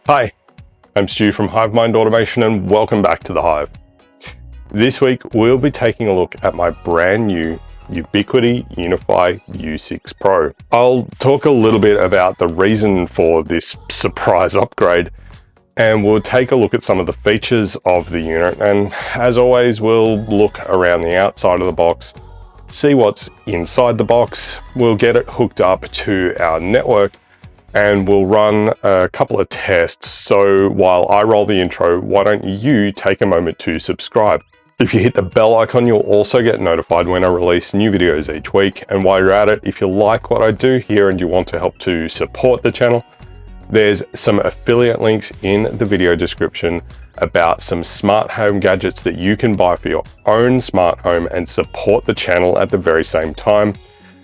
Hi, I'm Stu from HiveMind Automation and welcome back to the Hive. This week, we'll be taking a look at my brand new Ubiquiti UniFi U6 Pro. I'll talk a little bit about the reason for this surprise upgrade, and we'll take a look at some of the features of the unit. And as always, we'll look around the outside of the box, see what's inside the box. We'll get it hooked up to our network and we'll run a couple of tests. So while I roll the intro, why don't you take a moment to subscribe? If you hit the bell icon, you'll also get notified when I release new videos each week. And while you're at it, if you like what I do here and you want to help to support the channel, there's some affiliate links in the video description about some smart home gadgets that you can buy for your own smart home and support the channel at the very same time.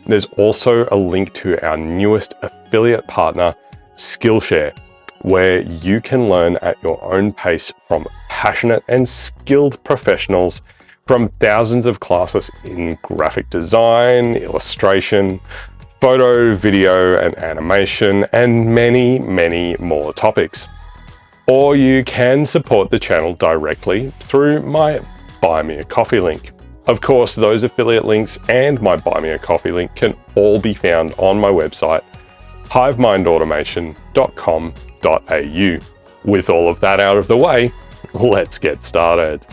There's also a link to our newest affiliate partner, Skillshare, where you can learn at your own pace from passionate and skilled professionals from thousands of classes in graphic design, illustration, photo, video, and animation, and many, many more topics. Or you can support the channel directly through my Buy Me a Coffee link. Of course, those affiliate links and my Buy Me a Coffee link can all be found on my website, hivemindautomation.com.au. With all of that out of the way, let's get started.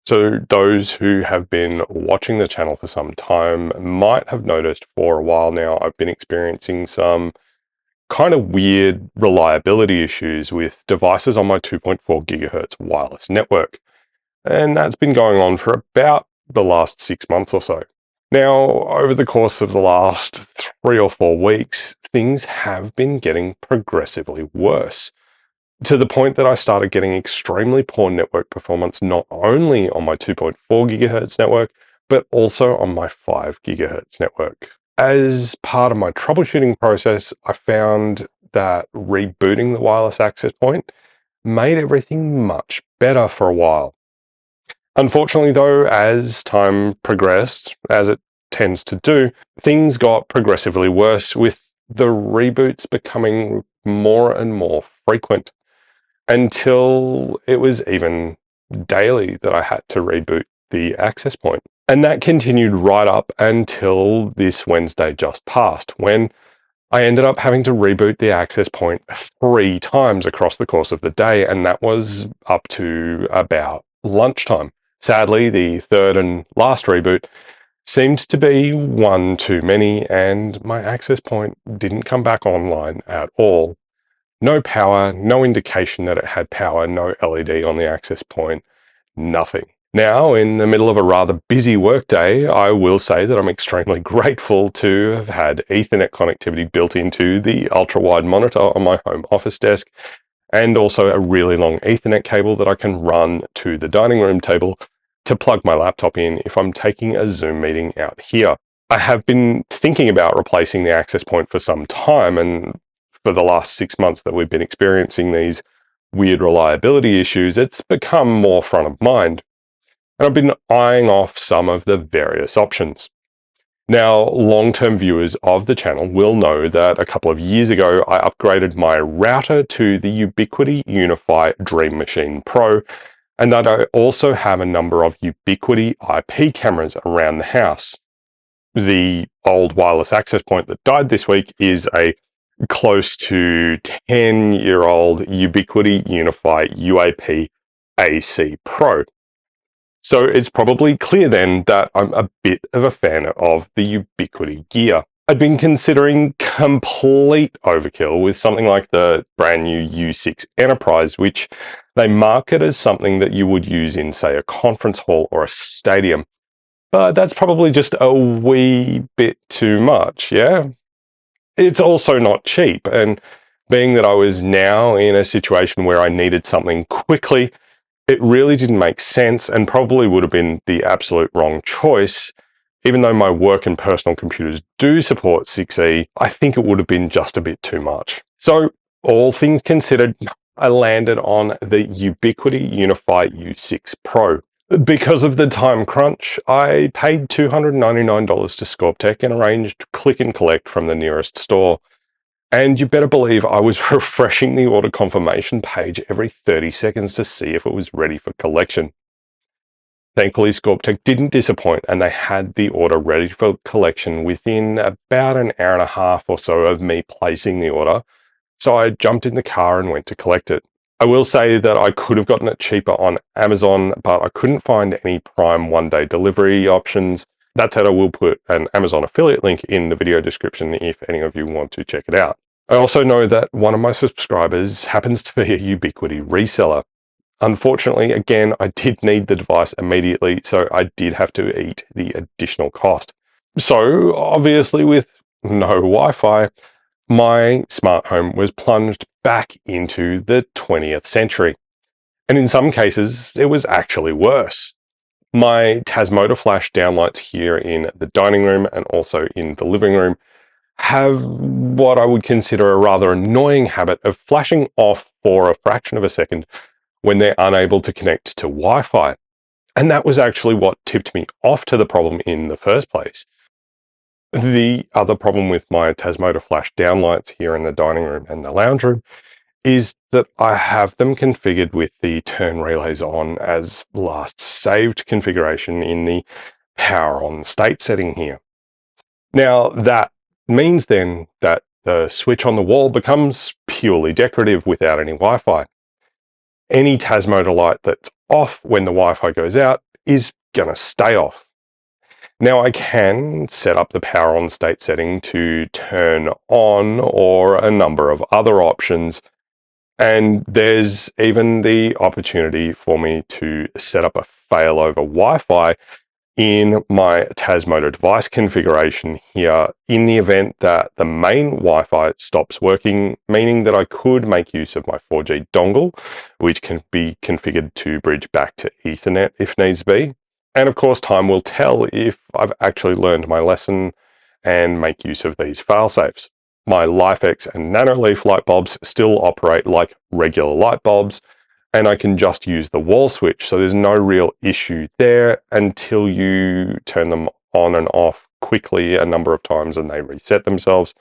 So those who have been watching the channel for some time might have noticed for a while now, I've been experiencing some kind of weird reliability issues with devices on my 2.4 gigahertz wireless network. And that's been going on for about the last 6 months or so. Now, over the course of the last 3 or 4 weeks, things have been getting progressively worse, to the point that I started getting extremely poor network performance, not only on my 2.4 gigahertz network, but also on my 5 gigahertz network. As part of my troubleshooting process, I found that rebooting the wireless access point made everything much better for a while. Unfortunately though, as time progressed, as it tends to do, things got progressively worse, with the reboots becoming more and more frequent, until it was even daily that I had to reboot the access point. And that continued right up until this Wednesday just passed, when I ended up having to reboot the access point 3 times across the course of the day, and that was up to about lunchtime. Sadly, the third and last reboot seemed to be one too many, and my access point didn't come back online at all. No power, no indication that it had power, no LED on the access point, nothing. Now, in the middle of a rather busy workday, I will say that I'm extremely grateful to have had Ethernet connectivity built into the ultra-wide monitor on my home office desk, and also a really long Ethernet cable that I can run to the dining room table to plug my laptop in if I'm taking a Zoom meeting out here. I have been thinking about replacing the access point for some time, and for the last 6 months that we've been experiencing these weird reliability issues, it's become more front of mind. And I've been eyeing off some of the various options. Now, long-term viewers of the channel will know that a couple of years ago, I upgraded my router to the Ubiquiti UniFi Dream Machine Pro, and that I also have a number of Ubiquiti IP cameras around the house. The old wireless access point that died this week is a close to 10-year-old Ubiquiti UniFi UAP AC Pro. So it's probably clear then that I'm a bit of a fan of the Ubiquiti gear. I'd been considering complete overkill with something like the brand new U6 Enterprise, which they market as something that you would use in, say, a conference hall or a stadium. But that's probably just a wee bit too much, yeah? It's also not cheap, and being that I was now in a situation where I needed something quickly, it really didn't make sense and probably would have been the absolute wrong choice. Even though my work and personal computers do support 6E, I think it would have been just a bit too much. So, all things considered, I landed on the Ubiquiti UniFi U6 Pro. Because of the time crunch, I paid $299 to Scorptech and arranged click and collect from the nearest store. And you better believe I was refreshing the order confirmation page every 30 seconds to see if it was ready for collection. Thankfully, Scorptech didn't disappoint and they had the order ready for collection within about an hour and a half or so of me placing the order. So I jumped in the car and went to collect it. I will say that I could have gotten it cheaper on Amazon, but I couldn't find any Prime one-day delivery options. That said, I will put an Amazon affiliate link in the video description if any of you want to check it out. I also know that one of my subscribers happens to be a Ubiquiti reseller. Unfortunately, again, I did need the device immediately, so I did have to eat the additional cost. So obviously with no Wi-Fi, my smart home was plunged back into the 20th century. And in some cases, it was actually worse. My Tasmota flash downlights here in the dining room and also in the living room have what I would consider a rather annoying habit of flashing off for a fraction of a second when they're unable to connect to Wi-Fi. And that was actually what tipped me off to the problem in the first place. The other problem with my Tasmota flash downlights here in the dining room and the lounge room is that I have them configured with the turn relays on as last saved configuration in the power on state setting here. Now that means then that the switch on the wall becomes purely decorative without any Wi-Fi. Any Tasmota light that's off when the Wi-Fi goes out is gonna stay off. Now I can set up the power on state setting to turn on or a number of other options. And there's even the opportunity for me to set up a failover Wi-Fi in my Tasmota device configuration here in the event that the main Wi-Fi stops working, meaning that I could make use of my 4G dongle, which can be configured to bridge back to Ethernet if needs be. And of course, time will tell if I've actually learned my lesson and make use of these failsafes. My LifeX and Nanoleaf light bulbs still operate like regular light bulbs, and I can just use the wall switch. So there's no real issue there until you turn them on and off quickly a number of times and they reset themselves.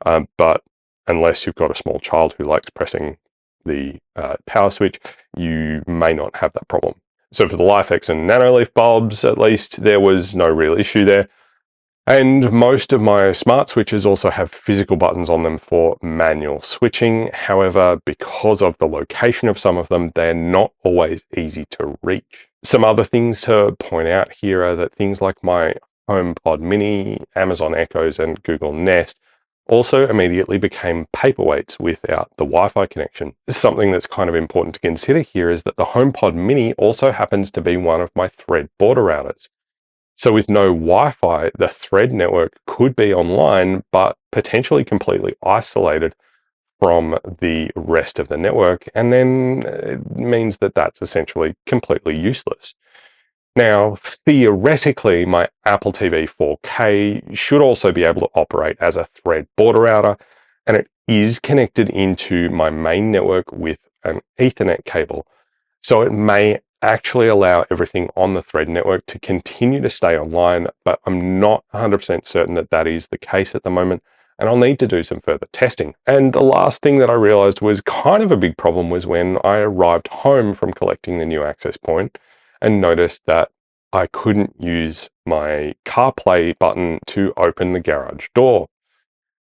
But unless you've got a small child who likes pressing the power switch, you may not have that problem. So for the LifeX and Nanoleaf bulbs, at least, there was no real issue there. And most of my smart switches also have physical buttons on them for manual switching. However, because of the location of some of them, they're not always easy to reach. Some other things to point out here are that things like my HomePod Mini, Amazon Echoes, and Google Nest also immediately became paperweights without the Wi-Fi connection. Something that's kind of important to consider here is that the HomePod Mini also happens to be one of my Thread border routers. So with no Wi-Fi, the Thread network could be online, but potentially completely isolated from the rest of the network. And then it means that that's essentially completely useless. Now, theoretically, my Apple TV 4K should also be able to operate as a Thread border router, and it is connected into my main network with an Ethernet cable. So it may actually allow everything on the Thread network to continue to stay online, but I'm not 100% certain that that is the case at the moment, and I'll need to do some further testing. And the last thing that I realized was kind of a big problem was when I arrived home from collecting the new access point and noticed that I couldn't use my CarPlay button to open the garage door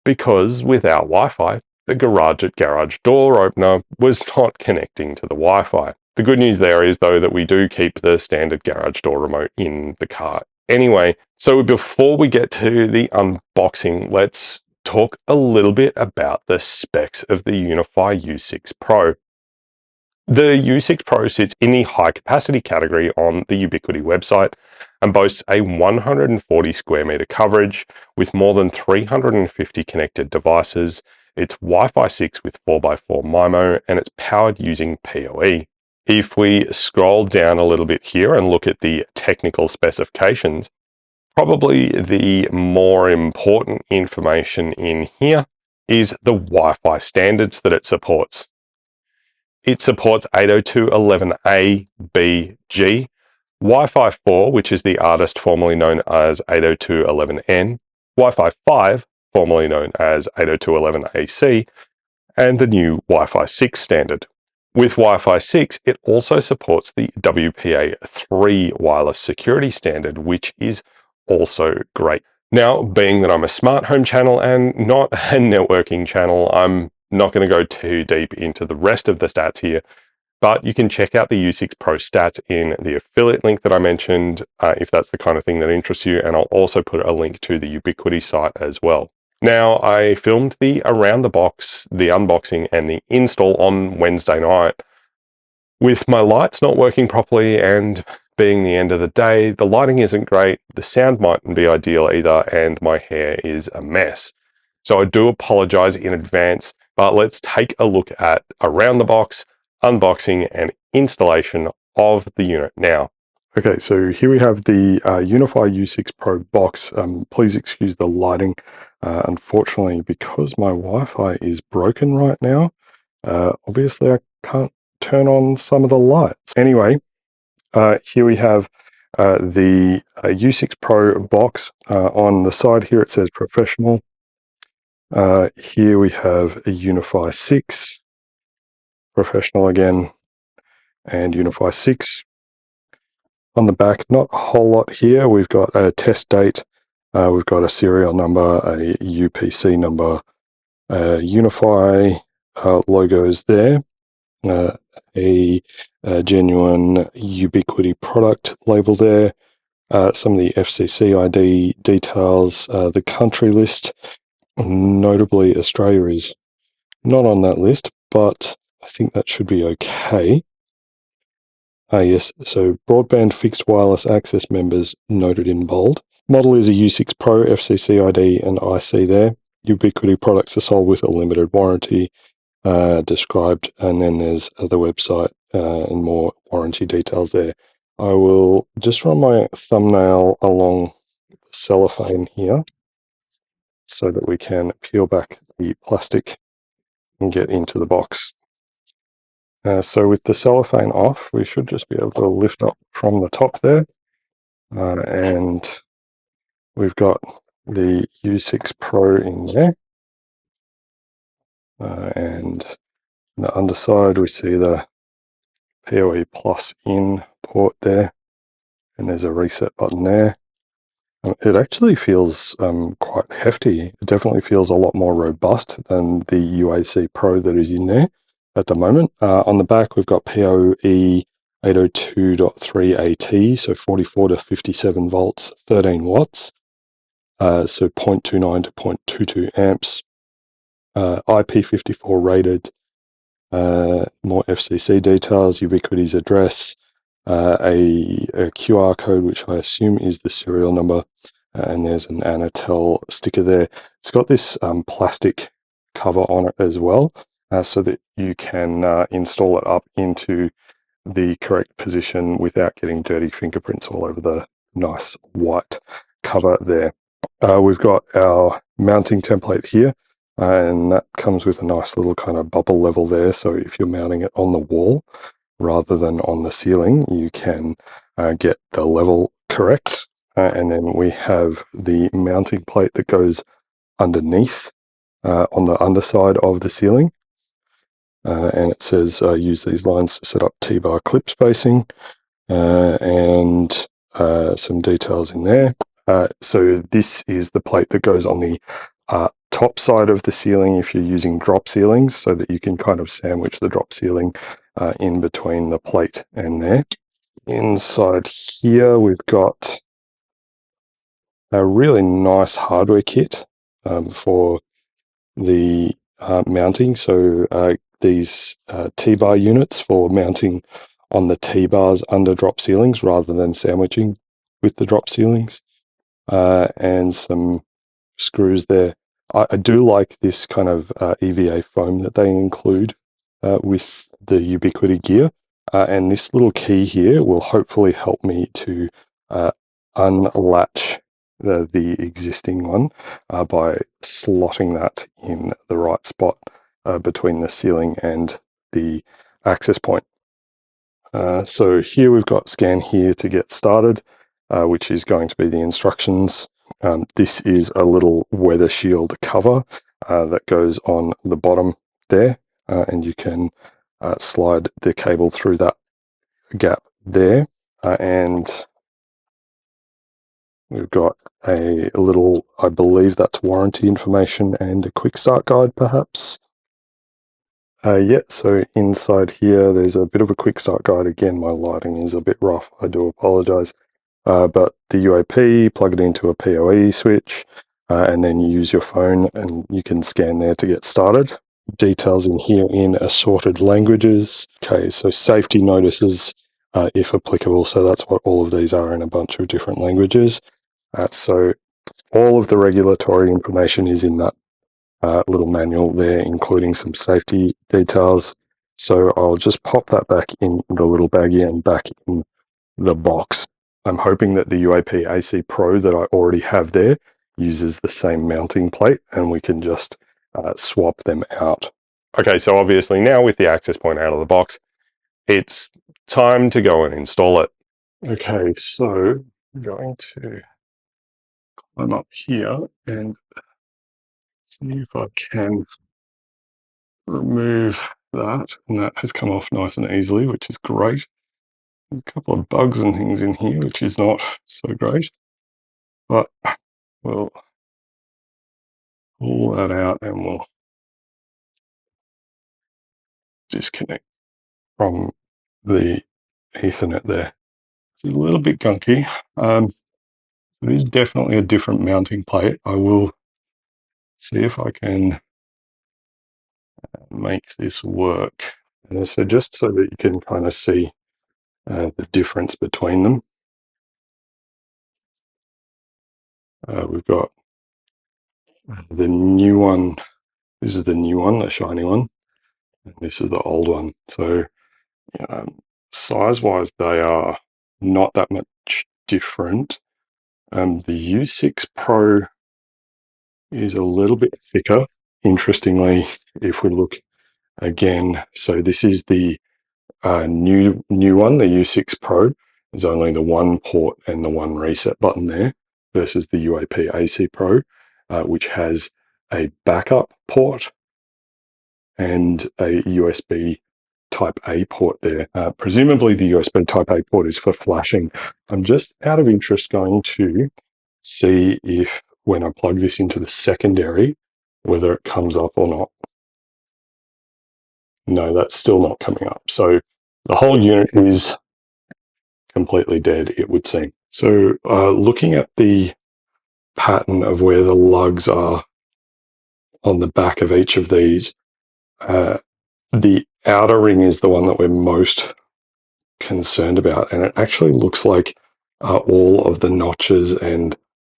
because without Wi-Fi, the garage at garage door opener was not connecting to the Wi-Fi. The good news there is, though, that we do keep the standard garage door remote in the car anyway. So before we get to the unboxing, let's talk a little bit about the specs of the UniFi U6 Pro. The U6 Pro sits in the high capacity category on the Ubiquiti website and boasts a 140 square meter coverage with more than 350 connected devices. It's Wi-Fi 6 with 4x4 MIMO and it's powered using PoE. If we scroll down a little bit here and look at the technical specifications, probably the more important information in here is the Wi-Fi standards that it supports. It supports 802.11a, b, g, Wi-Fi 4, which is the artist formerly known as 802.11n, Wi-Fi 5, formerly known as 802.11ac, and the new Wi-Fi 6 standard. With Wi-Fi 6, it also supports the WPA3 wireless security standard, which is also great. Now, being that I'm a smart home channel and not a networking channel, I'm not going to go too deep into the rest of the stats here, but you can check out the U6 Pro stats in the affiliate link that I mentioned, if that's the kind of thing that interests you, and I'll also put a link to the Ubiquiti site as well. Now, I filmed the around the box, the unboxing, and the install on Wednesday night. With my lights not working properly and being the end of the day, the lighting isn't great, the sound mightn't be ideal either, and my hair is a mess. So I do apologize in advance, but let's take a look at around the box, unboxing, and installation of the unit now. Okay, so here we have the UniFi U6 Pro box. Please excuse the lighting. Unfortunately, because my Wi-Fi is broken right now, obviously I can't turn on some of the lights. Anyway, here we have the U6 Pro box. On the side here it says professional. Here we have a UniFi 6, professional again, and UniFi 6. On the back, not a whole lot here. We've got a test date, we've got a serial number, a UPC number, UniFi logos there, a genuine Ubiquiti product label there, some of the FCC ID details, the country list. Notably, Australia is not on that list, but I think that should be okay. Yes, so broadband fixed wireless access members noted in bold. Model is a U6 Pro, FCC ID and IC there. Ubiquiti products are sold with a limited warranty described, and then there's the website and more warranty details there. I will just run my thumbnail along cellophane here so that we can peel back the plastic and get into the box. So with the cellophane off, we should just be able to lift up from the top there. And we've got the U6 Pro in there. And on the underside, we see the PoE Plus in port there. And there's a reset button there. It actually feels quite hefty. It definitely feels a lot more robust than the UAC Pro that is in there at the moment. On the back, we've got PoE 802.3 AT, so 44 to 57 volts, 13 watts, so 0.29 to 0.22 amps, IP54 rated, more FCC details, Ubiquiti's address, a QR code, which I assume is the serial number, and there's an Anatel sticker there. It's got this plastic cover on it as well, so that you can install it up into the correct position without getting dirty fingerprints all over the nice white cover there. We've got our mounting template here, and that comes with a nice little kind of bubble level there, so if you're mounting it on the wall rather than on the ceiling, you can get the level correct. And then we have the mounting plate that goes underneath on the underside of the ceiling. And it says use these lines to set up T-bar clip spacing, and some details in there. So this is the plate that goes on the top side of the ceiling if you're using drop ceilings, so that you can kind of sandwich the drop ceiling in between the plate and there. Inside here, we've got a really nice hardware kit for the mounting. So these T-bar units for mounting on the T-bars under drop ceilings rather than sandwiching with the drop ceilings, and some screws there. I do like this kind of EVA foam that they include with the Ubiquiti gear, and this little key here will hopefully help me to unlatch the existing one by slotting that in the right spot between the ceiling and the access point. So here we've got scan here to get started, which is going to be the instructions. This is a little weather shield cover that goes on the bottom there, and you can slide the cable through that gap there. And we've got a little, I believe that's warranty information and a quick start guide perhaps. Yeah, so inside here, there's a bit of a quick start guide. Again, my lighting is a bit rough. I do apologize. But the UAP, plug it into a PoE switch, and then you use your phone and you can scan there to get started. Details in here in assorted languages. Okay, so safety notices, if applicable. So that's what all of these are in a bunch of different languages. So all of the regulatory information is in that little manual there, including some safety details. So I'll just pop that back in the little baggie and back in the box. I'm hoping that the UAP AC Pro that I already have there uses the same mounting plate and we can just swap them out. Okay, so obviously now with the access point out of the box, it's time to go and install it. Okay, so I'm going to climb up here and see if I can remove that, and that has come off nice and easily, which is great. There's a couple of bugs and things in here, which is not so great, but we'll pull that out and we'll disconnect from the Ethernet there. It's a little bit gunky. It is definitely a different mounting plate. I will see if I can make this work. And so just so that you can kind of see the difference between them, we've got the new one. This is the new one, the shiny one, and this is the old one. So size-wise, they are not that much different. The U6 Pro is a little bit thicker. Interestingly, if we look again, so this is the new one, the U6 Pro. There's only the one port and the one reset button there, versus the UAP AC Pro, which has a backup port and a USB Type A port there. Presumably the USB Type A port is for flashing. I'm just out of interest going to see if when I plug this into the secondary, whether it comes up or not. No, that's still not coming up. So the whole unit is completely dead, it would seem. So looking at the pattern of where the lugs are on the back of each of these, the outer ring is the one that we're most concerned about, and it actually looks like all of the notches and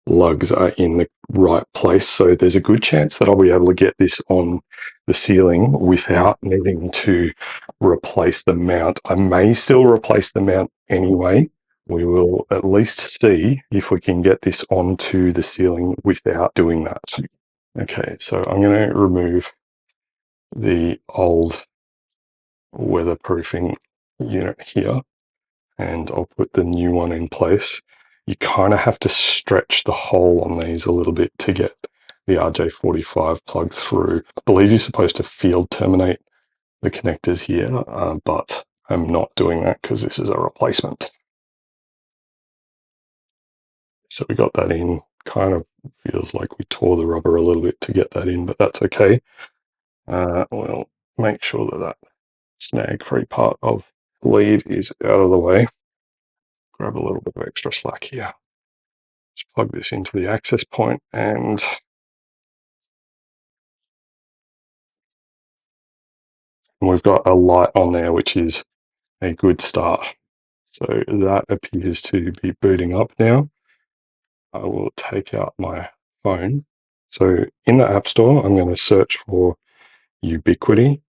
lugs are in the right place. So there's a good chance that I'll be able to get this on the ceiling without needing to replace the mount. I may still replace the mount anyway. We will at least see if we can get this onto the ceiling without doing that. Okay, so I'm going to remove the old weatherproofing unit here, and I'll put the new one in place. You kind of have to stretch the hole on these a little bit to get the RJ45 plugged through. I believe you're supposed to field terminate the connectors here, but I'm not doing that because this is a replacement. So we got that in. Kind of feels like we tore the rubber a little bit to get that in, but that's okay. We'll make sure that that snag-free part of the lead is out of the way. Grab a little bit of extra slack here. Just plug this into the access point, and we've got a light on there, which is a good start. So that appears to be booting up now. I will take out my phone. So in the App Store, I'm going to search for Ubiquiti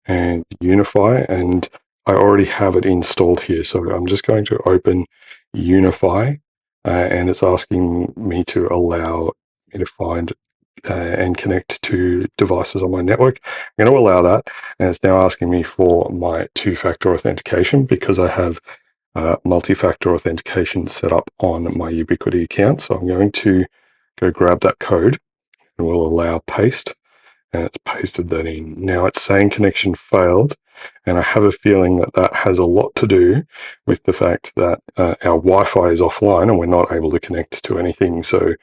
and UniFi, and I already have it installed here. So I'm just going to open UniFi, and it's asking me to allow me to find and connect to devices on my network. I'm going to allow that, and it's now asking me for my two-factor authentication because I have multi-factor authentication set up on my Ubiquiti account. So I'm going to go grab that code and we'll allow paste, and it's pasted that in. Now it's saying connection failed, and I have a feeling that that has a lot to do with the fact that our Wi-Fi is offline and we're not able to connect to anything. So you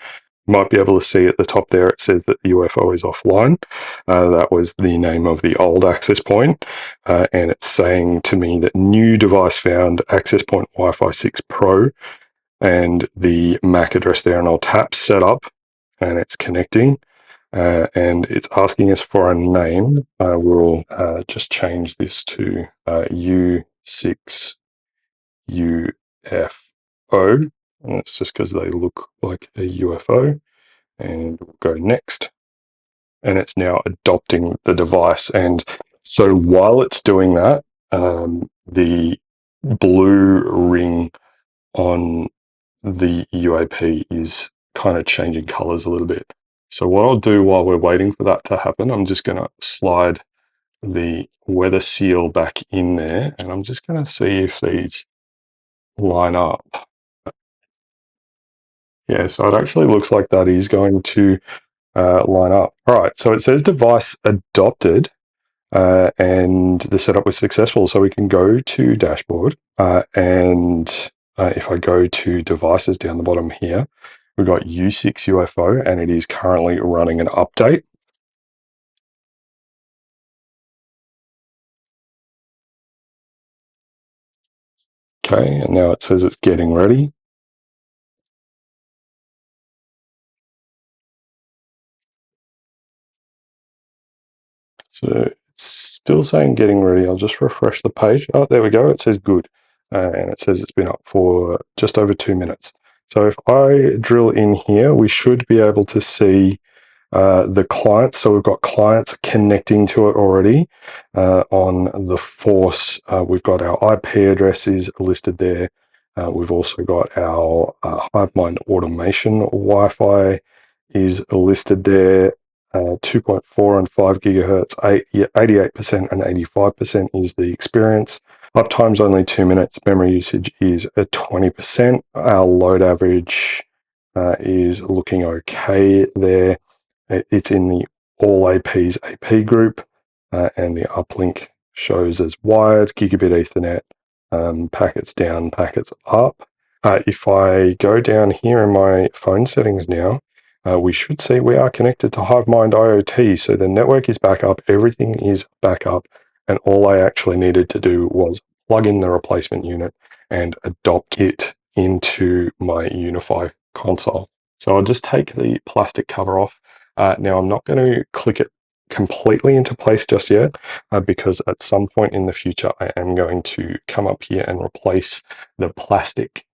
might be able to see at the top there, it says that the UFO is offline. That was the name of the old access point. And it's saying to me that new device found, access point Wi-Fi 6 Pro, and the MAC address there. And I'll tap setup and it's connecting. And it's asking us for a name. We'll just change this to U6 UFO. And it's just because they look like a UFO. And we'll go next. And it's now adopting the device. And so while it's doing that, the blue ring on the UAP is kind of changing colors a little bit. So what I'll do while we're waiting for that to happen, I'm just going to slide the weather seal back in there, and I'm just going to see if these line up. Yeah, so it actually looks like that is going to line up. All right, so it says device adopted, and the setup was successful. So we can go to dashboard, and if I go to devices down the bottom here, we've got U6 UFO, and it is currently running an update. Okay, and now it says it's getting ready. So it's still saying getting ready. I'll just refresh the page. Oh, there we go. It says good. And it says it's been up for just over 2 minutes. So if I drill in here, we should be able to see the clients. So we've got clients connecting to it already on the Force. We've got our IP addresses listed there. We've also got our HiveMind automation Wi-Fi is listed there. 2.4 and 5 gigahertz, 88% and 85% is the experience. Uptime's only 2 minutes. Memory usage is at 20%. Our load average is looking okay there. It's in the all APs AP group, and the uplink shows as wired, gigabit Ethernet, packets down, packets up. If I go down here in my phone settings now, we should see we are connected to HiveMind IoT. So the network is back up, everything is back up, and all I actually needed to do was plug in the replacement unit and adopt it into my UniFi console. So I'll just take the plastic cover off. Now I'm not going to click it completely into place just yet, because at some point in the future I am going to come up here and replace the plastic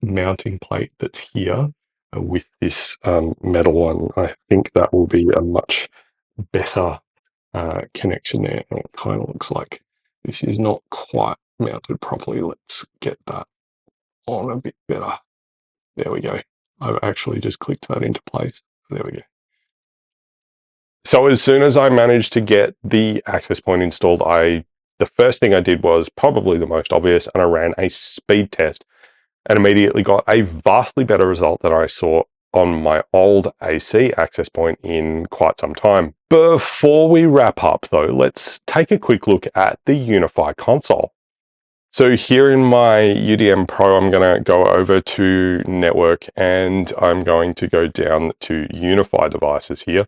mounting plate that's here with this metal one. I think that will be a much better connection there, and it kind of looks like this is not quite mounted properly. Let's get that on a bit better. There we go. I've actually just clicked that into place. There we go. So as soon as I managed to get the access point installed, the first thing I did was probably the most obvious, and I ran a speed test and immediately got a vastly better result than I saw on my old AC access point in quite some time. Before we wrap up though, let's take a quick look at the UniFi console. So here in my UDM Pro, I'm going to go over to network, and I'm going to go down to UniFi devices here.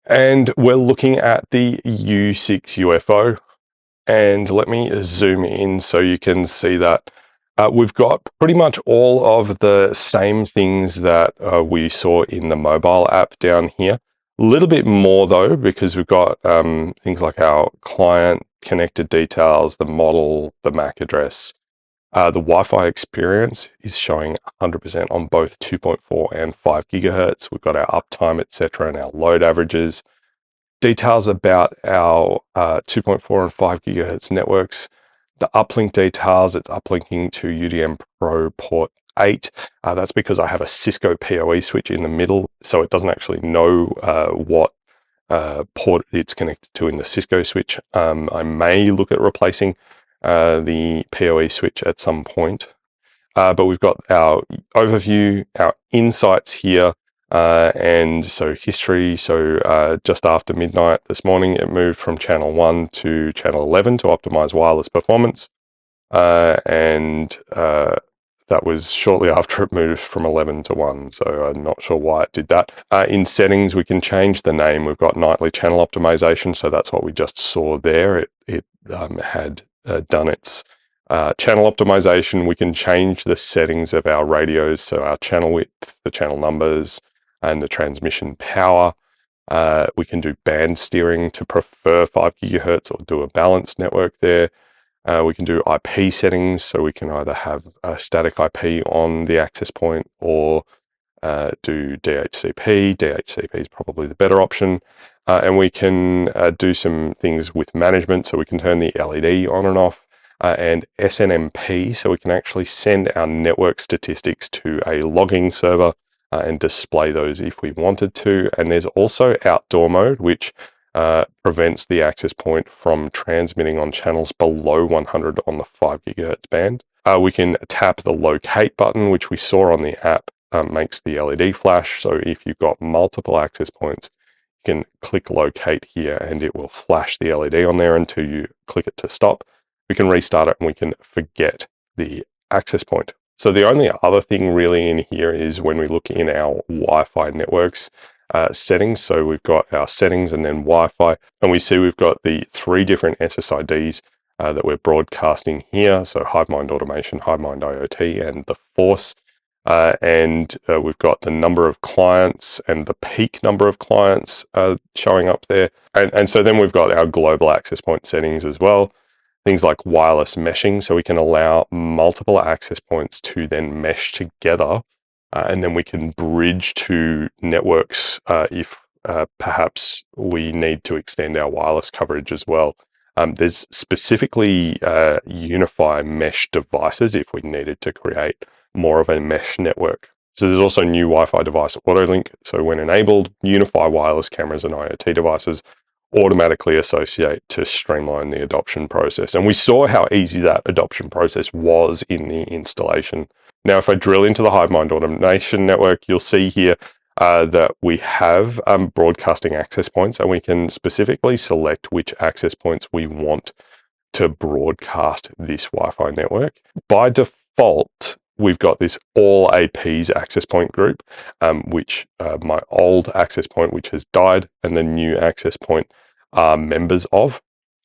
And we're looking at the U6 UFO. And let me zoom in so you can see that we've got pretty much all of the same things that we saw in the mobile app down here. A little bit more though, because we've got things like our client connected details, the model, the MAC address. The Wi-Fi experience is showing 100% on both 2.4 and 5 gigahertz. We've got our uptime, etc., and our load averages. Details about our 2.4 and 5 gigahertz networks. The uplink details, it's uplinking to UDM Pro port 8. That's because I have a Cisco PoE switch in the middle, so it doesn't actually know what port it's connected to in the Cisco switch. I may look at replacing the PoE switch at some point. But we've got our overview, our insights here, and so history. So just after midnight this morning, it moved from channel 1 to channel 11 to optimize wireless performance. And that was shortly after it moved from 11 to 1, so I'm not sure why it did that. In settings, we can change the name. We've got nightly channel optimization, so that's what we just saw there. It had done its channel optimization. We can change the settings of our radios, so our channel width, the channel numbers, and the transmission power. We can do band steering to prefer 5 gigahertz or do a balanced network there. We can do IP settings, so we can either have a static IP on the access point or do DHCP. DHCP is probably the better option. And we can do some things with management, so we can turn the LED on and off, and SNMP, so we can actually send our network statistics to a logging server and display those if we wanted to. And there's also outdoor mode, which prevents the access point from transmitting on channels below 100 on the 5 gigahertz band. We can tap the locate button, which we saw on the app, makes the LED flash. So if you've got multiple access points, you can click locate here and it will flash the LED on there until you click it to stop. We can restart it and we can forget the access point. So the only other thing really in here is when we look in our Wi-Fi networks settings. So we've got our settings and then Wi-Fi, and we see we've got the 3 different SSIDs that we're broadcasting here. So HiveMind Automation, HiveMind IoT, and the Force. And we've got the number of clients and the peak number of clients showing up there. And so then we've got our global access point settings as well. Things like wireless meshing, so we can allow multiple access points to then mesh together, and then we can bridge to networks if perhaps we need to extend our wireless coverage as well. There's specifically UniFi mesh devices if we needed to create more of a mesh network. So there's also new Wi-Fi device auto link. So when enabled, UniFi wireless cameras and IoT devices automatically associate to streamline the adoption process. And we saw how easy that adoption process was in the installation. Now, if I drill into the HiveMind Automation network, you'll see here that we have broadcasting access points, and we can specifically select which access points we want to broadcast this Wi-Fi network. By default, we've got this all APs access point group, which my old access point, which has died, and the new access point are members of.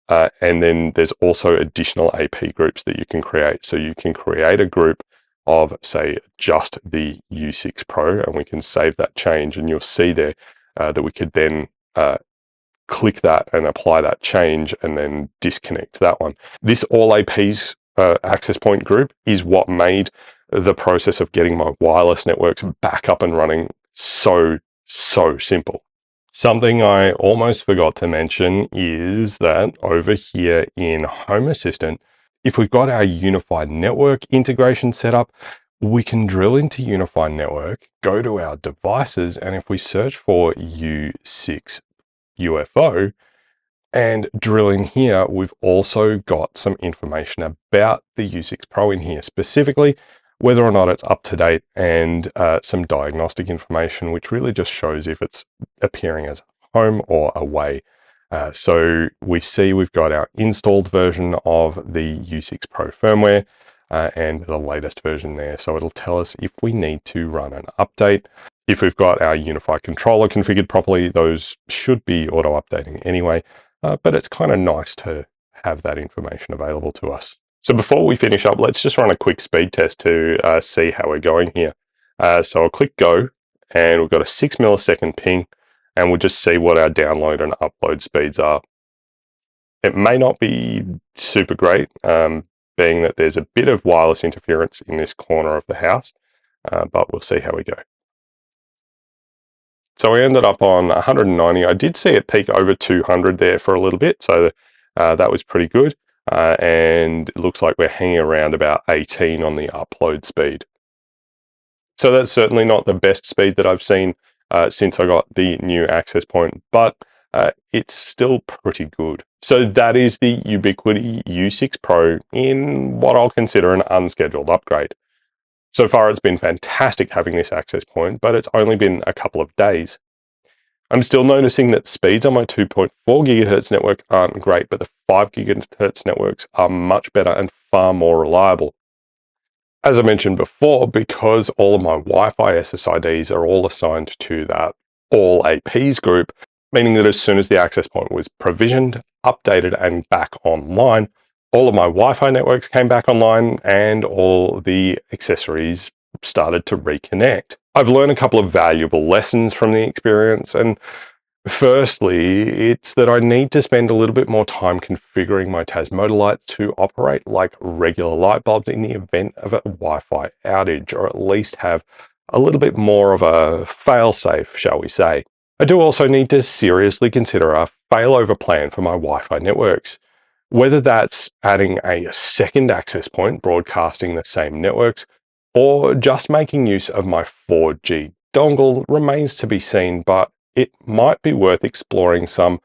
And then there's also additional AP groups that you can create. So you can create a group of, say, just the U6 Pro, and we can save that change, and you'll see there that we could then click that and apply that change and then disconnect that one. This all APs access point group is what made the process of getting my wireless networks back up and running so simple. Something I almost forgot to mention is that over here in Home Assistant, if we've got our UniFi network integration set up, we can drill into UniFi network, go to our devices, and if we search for U6 UFO and drill in here, we've also got some information about the U6 Pro in here, specifically whether or not it's up to date, and some diagnostic information, which really just shows if it's appearing as home or away. So we see we've got our installed version of the U6 Pro firmware and the latest version there. So it'll tell us if we need to run an update. If we've got our UniFi controller configured properly, those should be auto-updating anyway, but it's kind of nice to have that information available to us. So before we finish up, let's just run a quick speed test to see how we're going here. So I'll click go, and we've got a 6 millisecond ping, and we'll just see what our download and upload speeds are. It may not be super great, being that there's a bit of wireless interference in this corner of the house, but we'll see how we go. So we ended up on 190. I did see it peak over 200 there for a little bit, so that was pretty good. And it looks like we're hanging around about 18 on the upload speed. So that's certainly not the best speed that I've seen since I got the new access point, but it's still pretty good. So that is the Ubiquiti U6 Pro in what I'll consider an unscheduled upgrade. So far, it's been fantastic having this access point, but it's only been a couple of days. I'm still noticing that speeds on my 2.4 gigahertz network aren't great, but the 5 gigahertz networks are much better and far more reliable. As I mentioned before, because all of my Wi-Fi SSIDs are all assigned to that all APs group, meaning that as soon as the access point was provisioned, updated, and back online, all of my Wi-Fi networks came back online and all the accessories started to reconnect. I've learned a couple of valuable lessons from the experience, and firstly, it's that I need to spend a little bit more time configuring my Tasmota lights to operate like regular light bulbs in the event of a Wi-Fi outage, or at least have a little bit more of a fail-safe, shall we say. I do also need to seriously consider a failover plan for my Wi-Fi networks. Whether that's adding a second access point broadcasting the same networks, or just making use of my 4G dongle remains to be seen, but it might be worth exploring some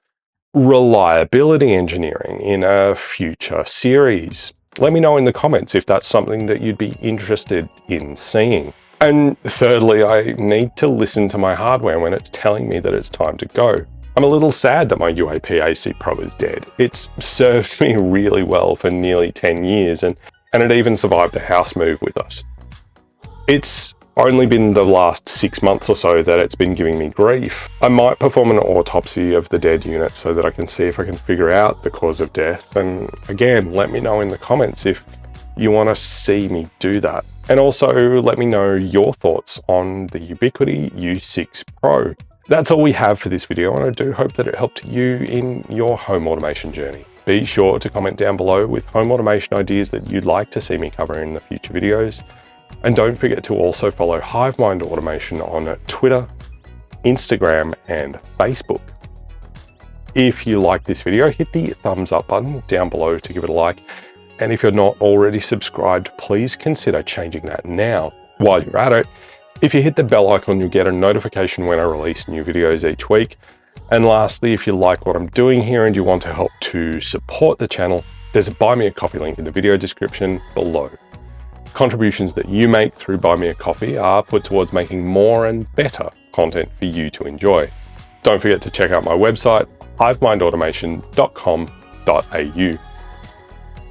reliability engineering in a future series. Let me know in the comments if that's something that you'd be interested in seeing. And thirdly, I need to listen to my hardware when it's telling me that it's time to go. I'm a little sad that my UAP AC Pro is dead. It's served me really well for nearly 10 years, and it even survived a house move with us. It's only been the last 6 months or so that it's been giving me grief. I might perform an autopsy of the dead unit so that I can see if I can figure out the cause of death. And again, let me know in the comments if you want to see me do that. And also let me know your thoughts on the Ubiquiti U6 Pro. That's all we have for this video, and I do hope that it helped you in your home automation journey. Be sure to comment down below with home automation ideas that you'd like to see me cover in the future videos. And don't forget to also follow HiveMind Automation on Twitter, Instagram, and Facebook. If you like this video, hit the thumbs up button down below to give it a like. And if you're not already subscribed, please consider changing that now. While you're at it, if you hit the bell icon, you'll get a notification when I release new videos each week. And lastly, if you like what I'm doing here and you want to help to support the channel, there's a Buy Me a Coffee link in the video description below. Contributions that you make through Buy Me a Coffee are put towards making more and better content for you to enjoy. Don't forget to check out my website, hivemindautomation.com.au.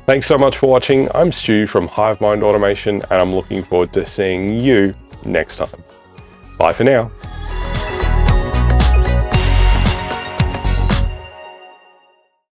Thanks so much for watching. I'm Stu from HiveMind Automation, and I'm looking forward to seeing you next time. Bye for now.